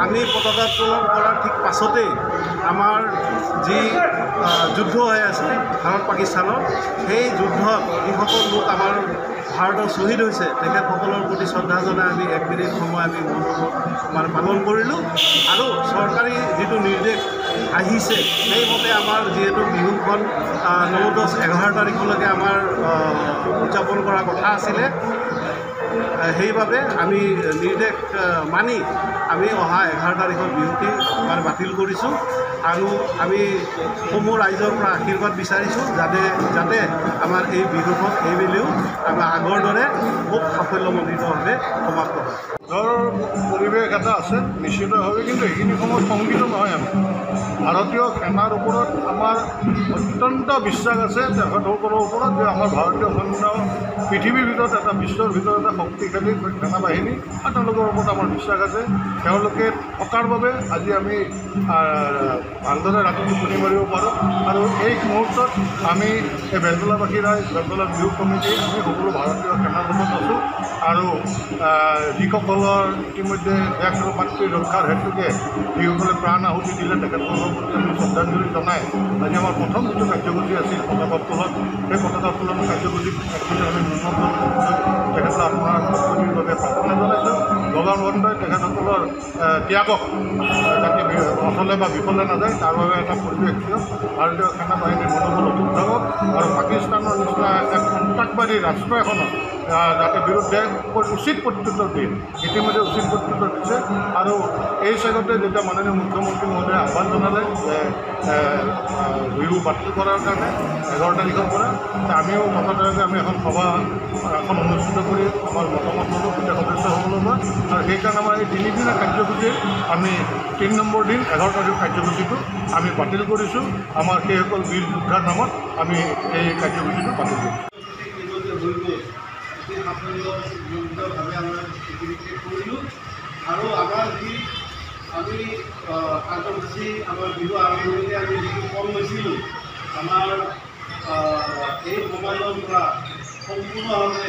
আমি পতাকা উত্তোলন কৰাৰ ঠিক পাছতেই আমাৰ যি যুদ্ধ হৈ আছে ভাৰত পাকিস্তানৰ, সেই যুদ্ধত যিসকল লোক আমাৰ ভাৰতৰ শ্বহীদ হৈছে তেখেতসকলৰ প্ৰতি শ্ৰদ্ধা জনাই আমি 1 মিনিট সময় আমি মানে পালন কৰিলোঁ। আৰু চৰকাৰী যিটো নিৰ্দেশ আহিছে সেইমতে আমাৰ যিহেতু বিহুখন 9, 10, 11 তাৰিখলৈকে আমাৰ উদযাপন কৰাৰ কথা আছিলে, সেইবাবে আমি নিৰ্দেশ মানি আমি অহা 11 তাৰিখৰ বিহুটি মানে বাতিল কৰিছোঁ। আৰু আমি সমূহ ৰাইজৰ পৰা আশীৰ্বাদ বিচাৰিছোঁ যাতে আমাৰ এই বিহুখন এইবেলিও আমাৰ আগৰ দৰে খুব সাফল্যমণ্ডিতভাৱে সমাপ্ত হয়। ধৰ পৰিৱেশ এটা আছে নিশ্চিতভাৱে, কিন্তু এইখিনি সময়ত সংগীত নহয়। আমি ভাৰতীয় সেনাৰ ওপৰত আমাৰ অত্যন্ত বিশ্বাস আছে, তেখেতসকলৰ ওপৰত যে আমাৰ ভাৰতীয় সৈন্য পৃথিৱীৰ ভিতৰত এটা বিশ্বৰ ভিতৰত এটা শক্তিশালী সেনা বাহিনী, আৰু তেওঁলোকৰ ওপৰত আমাৰ বিশ্বাস আছে। তেওঁলোকে থকাৰ বাবে আজি আমি ভালদৰে ৰাতি টোপনি মাৰিব পাৰোঁ। আৰু এই মুহূৰ্তত আমি এই বেলতলাবাসী ৰাইজ, বেলতলা বিহু কমিটি, আমি সকলো ভাৰতীয় সেনাৰ লগত আছোঁ। আৰু যিসকলৰ ইতিমধ্যে দেশ আৰু মাতৃ ৰক্ষাৰ হেতুকে যিসকলে প্ৰাণ আহুতি দিলে তেখেতসকলৰ প্ৰতি আমি শ্ৰদ্ধাঞ্জলি জনাই আজি আমাৰ প্ৰথম যিটো কাৰ্যসূচী আছিল পতাকা উত্তোলন, সেই পতাকা উত্তোলন কাৰ্যসূচীত আমি তেখেতসকলৰ আপোনাৰ প্ৰস্তুতিৰ বাবে প্ৰাৰ্থনা জনাইছোঁ। ভগৱানগন্ধই তেখেতসকলৰ ত্যাগক যাতে অথলে বা বিফলে নাযায় তাৰ বাবে এটা পৰিৱেশ দিয়ক। ভাৰতীয় সেনা বাহিনীৰ মনোবল অটুট থাকক আৰু পাকিস্তানৰ নিচিনা এক সন্ত্ৰাসবাদী ৰাষ্ট্ৰ এখনত যাতে বিৰুদ্ধে উচিত প্ৰত্যুত্তৰ দিয়ে, ইতিমধ্যে উচিত প্ৰত্যুত্তৰ দিছে। আৰু এই চেগতে যেতিয়া মাননীয় মুখ্যমন্ত্ৰী মহোদয়ে আহ্বান জনালে যে বিহু বাতিল কৰাৰ কাৰণে 11 তাৰিখৰ পৰা, আমিও তথাপিও আমি এখন সভা অনুষ্ঠিত কৰি আমাৰ মতামত ল'লোঁ গোটেই সদস্যসকলৰ পৰা। আৰু সেইকাৰণে আমাৰ এই 3 দিনৰ কাৰ্যসূচীৰ আমি 3 নম্বৰ দিন 11 তাৰিখৰ কাৰ্যসূচীটো আমি বাতিল কৰিছোঁ। আমাৰ সেইসকল বীৰ যোদ্ধাৰ নামত আমি এই কাৰ্যসূচীটো বাতিল কৰিছোঁ। সাফল্যমণ্ডিতভাৱে আমাৰ এইখিনিকে কৰিলোঁ। আৰু আমাৰ যি আমি কাৰ্যসূচী আমাৰ বিহু আৰম্ভণিতে আমি যিটো কম লৈছিলোঁ, আমাৰ এই সমাজৰ পৰা সম্পূৰ্ণভাৱে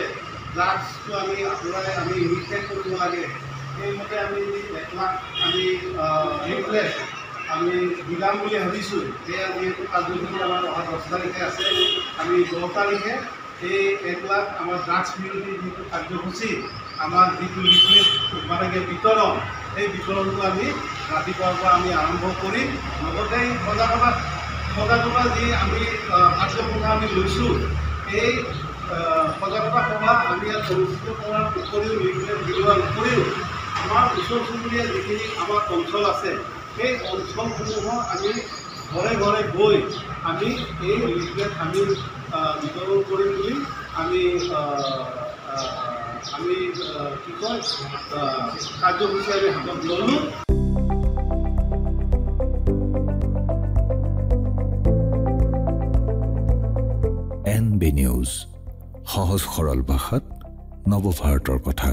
ড্ৰাগছটো আমি আঁতৰাই আমি নিষেধ কৰিব লাগে। সেইমতে আমি 1 লাখ আমি লিফলেট আমি দিলাম বুলি ভাবিছোঁ। সেয়া যিহেতু কাৰ্যসূচী আমাৰ অহা 10 তাৰিখে আছে, আমি 10 তাৰিখে এই 1 লাখ আমাৰ ড্ৰাগছ বিৰোধী যিটো কাৰ্যসূচী, আমাৰ যিটো লিফলেট মানে বিতৰণ, সেই বিতৰণটো আমি ৰাতিপুৱাৰ পৰা আমি আৰম্ভ কৰিম। লগতে সজাগতা যি আমি কাৰ্যপন্থা আমি লৈছোঁ, এই সজাগতা সভা আমি ইয়াত অনুষ্ঠিত কৰাৰ উপৰিও, লিফলেট বিলোৱাৰ উপৰিও আমাৰ ওচৰ চুবুৰীয়া যিখিনি আমাৰ অঞ্চল আছে, সেই অঞ্চলসমূহৰ আমি ঘৰে ঘৰে গৈ আমি এই লিফলেট আমি বিতৰণ কৰিম বুলি আমি কি কয় কাৰ্যসূচী আমি হাতত ল'লোঁ। NB নিউজ, সহজ সৰল ভাষাত নৱভাৰতৰ কথা।